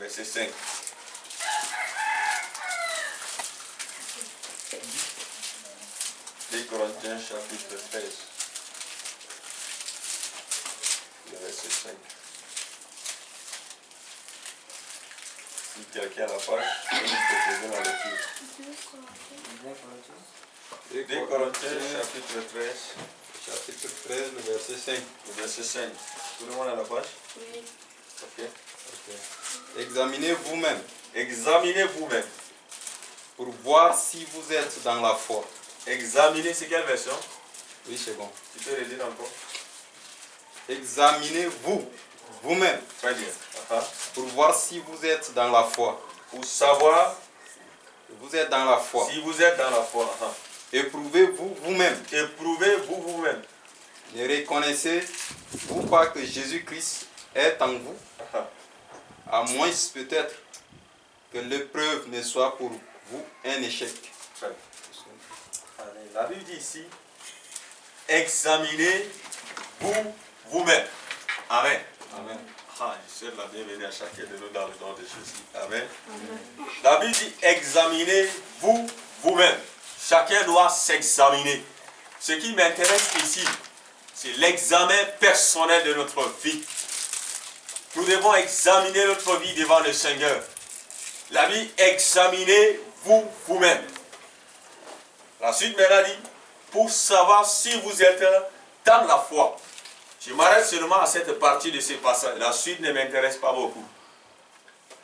verset 5. Les Corinthiens chapitre 13, le verset 5. Si quelqu'un a la page, je vais proposer la lecture. 2 Corinthiens chapitre 13. Chapitre 13, le verset 5. Le verset 5. Tout le monde a la page? Oui. Ok. Examinez vous-même Examinez vous-même. pour voir si vous êtes dans la foi. Examinez, c'est quelle version? Oui, c'est bon. Tu peux redire encore? Examinez-vous vous-même Très bien. pour voir si vous êtes dans la foi. Pour savoir Vous êtes dans la foi. si vous êtes dans la foi. Éprouvez-vous vous-même. Éprouvez-vous vous-même. Ne reconnaissez-vous pas que Jésus-Christ est en vous? À moins peut-être que l'épreuve ne soit pour vous un échec. Très bien. La Bible dit ici, examinez-vous vous-même. Amen. Amen. Je souhaite la bienvenue à chacun de nous dans le nom de Jésus. Amen. La Bible dit, examinez-vous vous-même. Chacun doit s'examiner. Ce qui m'intéresse ici, c'est l'examen personnel de notre vie. Nous devons examiner notre vie devant le Seigneur. La Bible, examinez-vous vous-même. La suite maintenant dit, pour savoir si vous êtes dans la foi. Je m'arrête seulement à cette partie de ce passage. La suite ne m'intéresse pas beaucoup.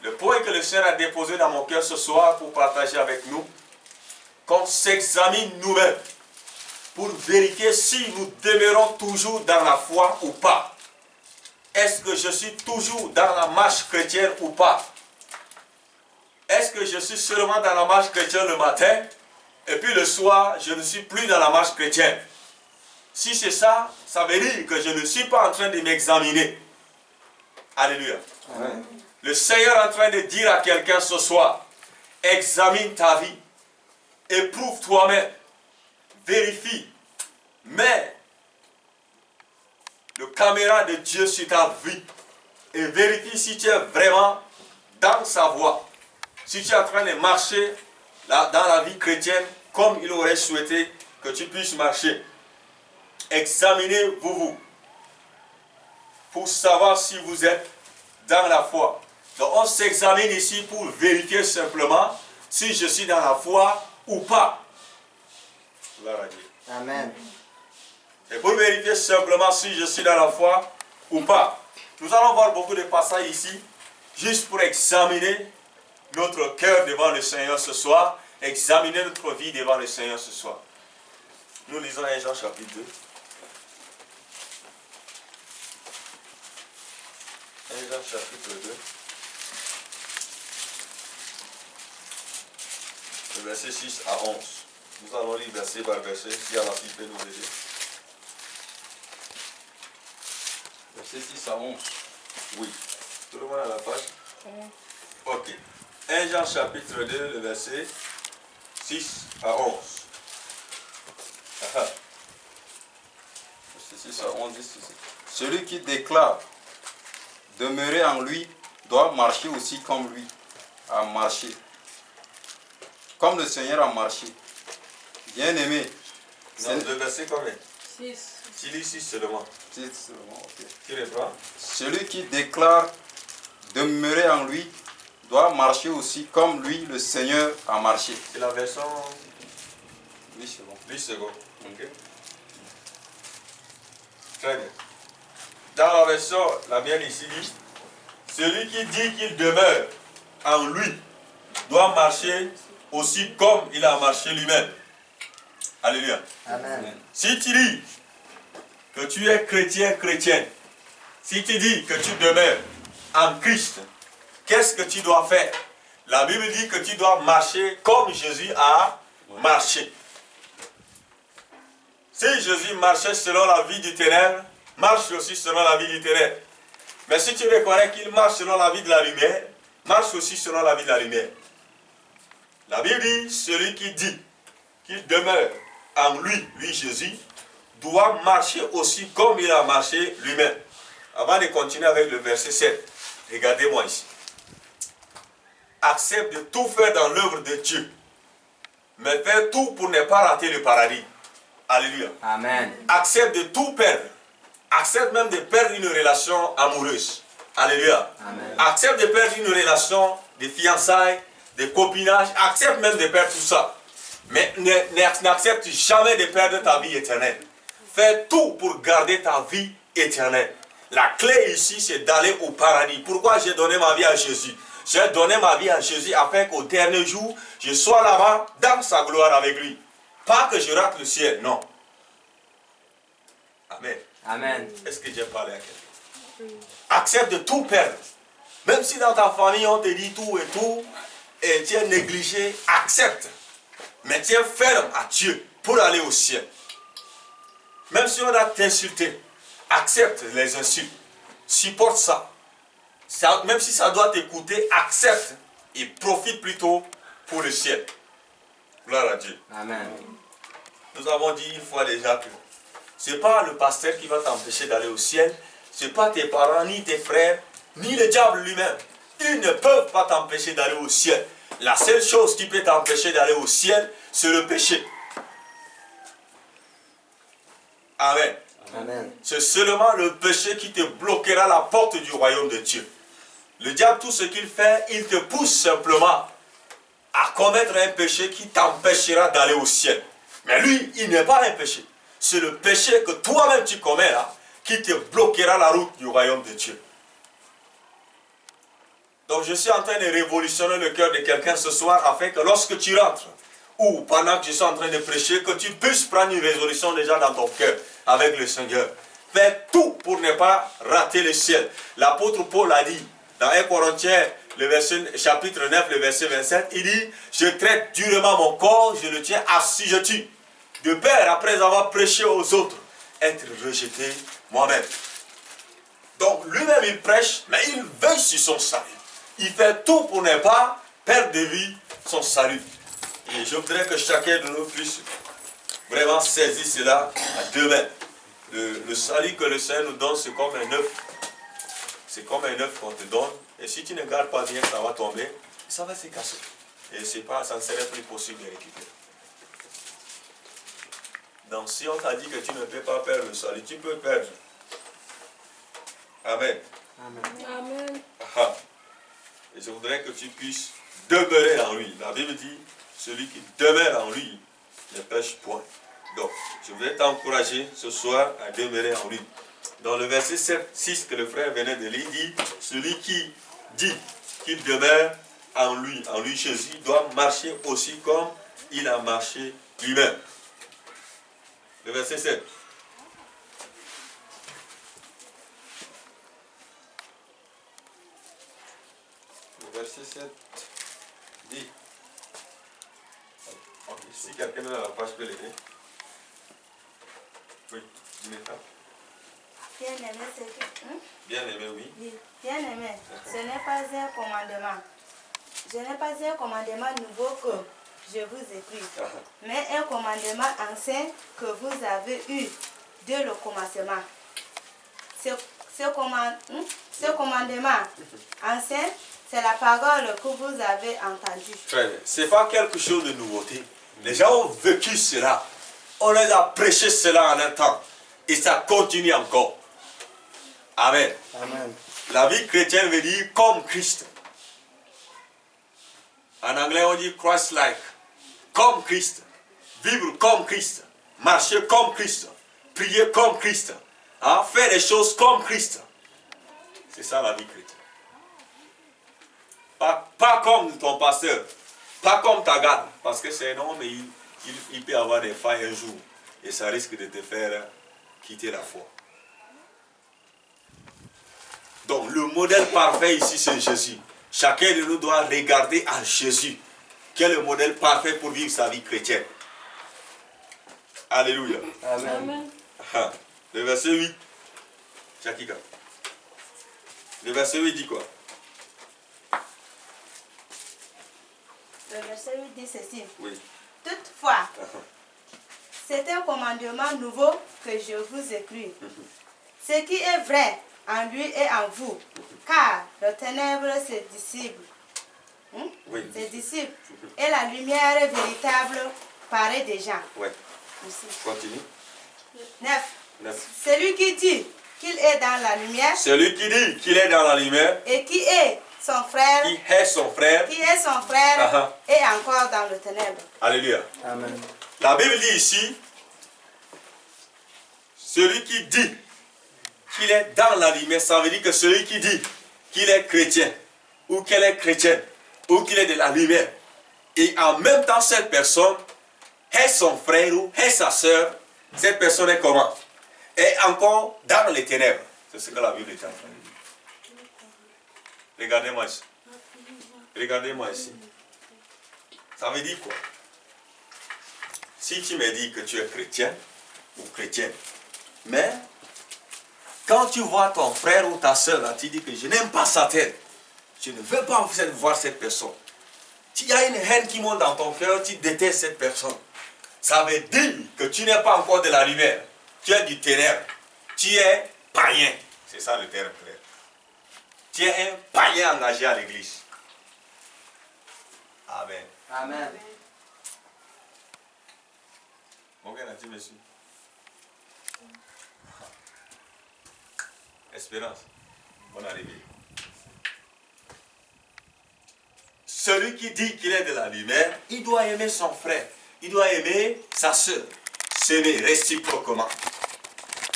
Le point que le Seigneur a déposé dans mon cœur ce soir pour partager avec nous, qu'on s'examine nous-mêmes pour vérifier si nous demeurons toujours dans la foi ou pas. Est-ce que je suis toujours dans la marche chrétienne ou pas? Est-ce que je suis seulement dans la marche chrétienne le matin et puis le soir, je ne suis plus dans la marche chrétienne? Si c'est ça, ça veut dire que je ne suis pas en train de m'examiner. Alléluia. Amen. Le Seigneur est en train de dire à quelqu'un ce soir, examine ta vie, éprouve toi-même, vérifie, mets le caméra de Dieu sur ta vie et vérifie si tu es vraiment dans sa voie. Si tu es en train de marcher dans la vie chrétienne comme il aurait souhaité que tu puisses marcher. Examinez-vous pour savoir si vous êtes dans la foi. Donc on s'examine ici pour vérifier simplement si je suis dans la foi ou pas. Gloire à Dieu. Amen. Et pour vérifier simplement si je suis dans la foi ou pas. Nous allons voir beaucoup de passages ici, juste pour examiner notre cœur devant le Seigneur ce soir, examiner notre vie devant le Seigneur ce soir. Nous lisons 1 Jean chapitre 2. 1 Jean chapitre 2. Le verset 6 à 11. Nous allons lire verset par verset, si Allah peut nous aider. Verset 6 à 11. Oui. Tout le monde a la page? Ok. 1 Jean chapitre 2, le verset 6 à 11. Verset 6 à 11 dit ceci. Celui qui déclare demeurer en lui doit marcher aussi comme lui a marché. Comme le Seigneur a marché. Bien-aimé. Dans le verset combien? 6. Tu lis 6 seulement. Ok. Tu reprends? Celui qui déclare demeurer en lui doit marcher aussi comme lui, le Seigneur, a marché. C'est la version 8 secondes. 8 secondes. Ok. Très bien. Dans la version, la mienne ici dit, celui qui dit qu'il demeure en lui doit marcher aussi comme il a marché lui-même. Alléluia. Amen. Si tu dis que tu es chrétien, chrétienne, si tu dis que tu demeures en Christ, qu'est-ce que tu dois faire? La Bible dit que tu dois marcher comme Jésus a marché. Si Jésus marchait selon la vie du ténèbre, marche aussi selon la vie du ténèbre. Mais si tu reconnais qu'il marche selon la vie de la lumière, marche aussi selon la vie de la lumière. La Bible dit, celui qui dit qu'il demeure en lui, lui Jésus, doit marcher aussi comme il a marché lui-même. Avant de continuer avec le verset 7, regardez-moi ici. accepte de tout faire dans l'œuvre de Dieu, mais fais tout pour ne pas rater le paradis. Alléluia. Amen. Accepte de tout perdre. Accepte même de perdre une relation amoureuse. Alléluia. Amen. Accepte de perdre une relation de fiançailles, de copinage. Accepte même de perdre tout ça. Mais n'accepte jamais de perdre ta vie éternelle. Fais tout pour garder ta vie éternelle. La clé ici, c'est d'aller au paradis. Pourquoi j'ai donné ma vie à Jésus? J'ai donné ma vie à Jésus afin qu'au dernier jour, je sois là-bas dans sa gloire avec lui. Pas que je rate le ciel, non. Amen. Amen. Est-ce que j'ai parlé à quelqu'un? Accepte de tout perdre. Même si dans ta famille, on te dit tout, et tu es négligé, accepte. Mais tiens ferme à Dieu pour aller au ciel. Même si on a t'insulté, accepte les insultes. Supporte ça. Même si ça doit t'écouter, accepte et profite plutôt pour le ciel. Gloire à Dieu. Amen. Nous avons dit une fois déjà que ce n'est pas le pasteur qui va t'empêcher d'aller au ciel, ce n'est pas tes parents, ni tes frères, ni le diable lui-même. Ils ne peuvent pas t'empêcher d'aller au ciel. La seule chose qui peut t'empêcher d'aller au ciel, c'est le péché. Amen. Amen. C'est seulement le péché qui te bloquera la porte du royaume de Dieu. Le diable, tout ce qu'il fait, il te pousse simplement à commettre un péché qui t'empêchera d'aller au ciel. Mais lui, il n'est pas un péché. C'est le péché que toi-même tu commets là, qui te bloquera la route du royaume de Dieu. Donc je suis en train de révolutionner le cœur de quelqu'un ce soir afin que lorsque tu rentres, ou pendant que je suis en train de prêcher, que tu puisses prendre une résolution déjà dans ton cœur avec le Seigneur. Fais tout pour ne pas rater le ciel. L'apôtre Paul a dit dans 1 Corinthiens, chapitre 9, le verset 27, il dit, je traite durement mon corps, je le tiens assujetti, de peur, après avoir prêché aux autres, être rejeté moi-même. Donc lui-même il prêche, mais il veille sur son salut. Il fait tout pour ne pas perdre de vue son salut. Et je voudrais que chacun de nous puisse vraiment saisir cela à deux mains. Le salut que le Seigneur nous donne, c'est comme un œuf. C'est comme un œuf qu'on te donne. Et si tu ne gardes pas bien, ça va tomber. Et ça va se casser. Et ça ne serait plus possible de récupérer. Donc si on t'a dit que tu ne peux pas perdre le salut, tu peux perdre. Amen. Amen. Amen. Ah. Et je voudrais que tu puisses demeurer en lui. La Bible dit, celui qui demeure en lui ne pêche point. Donc, je voudrais t'encourager ce soir à demeurer en lui. Dans le verset 7, 6 que le frère venait de lire, dit, celui qui dit qu'il demeure en lui Jésus, doit marcher aussi comme il a marché lui-même. Le verset 7. Le verset 7 dit. Si quelqu'un est dans la page peut l'aider. Oui, Bien-aimé, c'est que... Bien aimé, oui. Oui. Bien-aimé, ce n'est pas un commandement. Ce n'est pas un commandement nouveau que je vous écris, mais un commandement ancien que vous avez eu dès le commencement. Ce commandement ancien, c'est la parole que vous avez entendue. Très bien. Ce n'est pas quelque chose de nouveauté. Les gens ont vécu cela. On les a prêché cela en un temps. Et ça continue encore. Amen. Amen. La vie chrétienne veut dire comme Christ. En anglais, on dit Christ-like. Comme Christ. Vivre comme Christ. Marcher comme Christ. Prier comme Christ. Hein? Faire des choses comme Christ. C'est ça la vie chrétienne. Pas comme ton pasteur. Pas comme ta garde. Parce que c'est un homme et il peut avoir des failles un jour. Et ça risque de te faire quitter la foi. Donc le modèle parfait ici c'est Jésus. Chacun de nous doit regarder à Jésus. Quel est le modèle parfait pour vivre sa vie chrétienne. Alléluia. Amen. Ah, le verset 8. Chakika. Le verset 8 dit quoi? Le verset 8 dit ceci. Oui. Toutefois, c'est un commandement nouveau que je vous écris. Ce qui est vrai en lui et en vous, car le ténèbre se dissipe Oui. Ses disciples. Et la lumière véritable paraît des gens. Ouais. Aussi. Continue. 9. 9. Celui qui dit qu'il est dans la lumière Celui qui dit qu'il est dans la lumière, et qui est son frère, qui est son frère. est encore dans le ténèbre. Alléluia. Amen. La Bible dit ici, celui qui dit qu'il est dans la lumière, ça veut dire que celui qui dit qu'il est chrétien, ou qu'elle est chrétienne, ou qu'il est de la lumière, et en même temps cette personne est son frère ou est sa soeur, cette personne est comment? Est encore dans les ténèbres. C'est ce que la Bible est en train de dire. Regardez-moi ici. Regardez-moi ici. Ça veut dire quoi? Si tu me dis que tu es chrétien ou chrétienne, mais quand tu vois ton frère ou ta soeur, là, tu dis que je n'aime pas sa tête, je ne veux pas voir cette personne. Tu as une haine qui monte dans ton cœur, tu détestes cette personne. Ça veut dire que tu n'es pas encore de la lumière, tu es du ténèbre, tu es païen. C'est ça le terme clair. Tu es un païen engagé à l'église. Amen. Amen. Mon gars, tu me suis. Espérance. Bonne arrivée. Celui qui dit qu'il est de la lumière, il doit aimer son frère. Il doit aimer sa soeur. S'aimer réciproquement.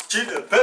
Tu ne peux pas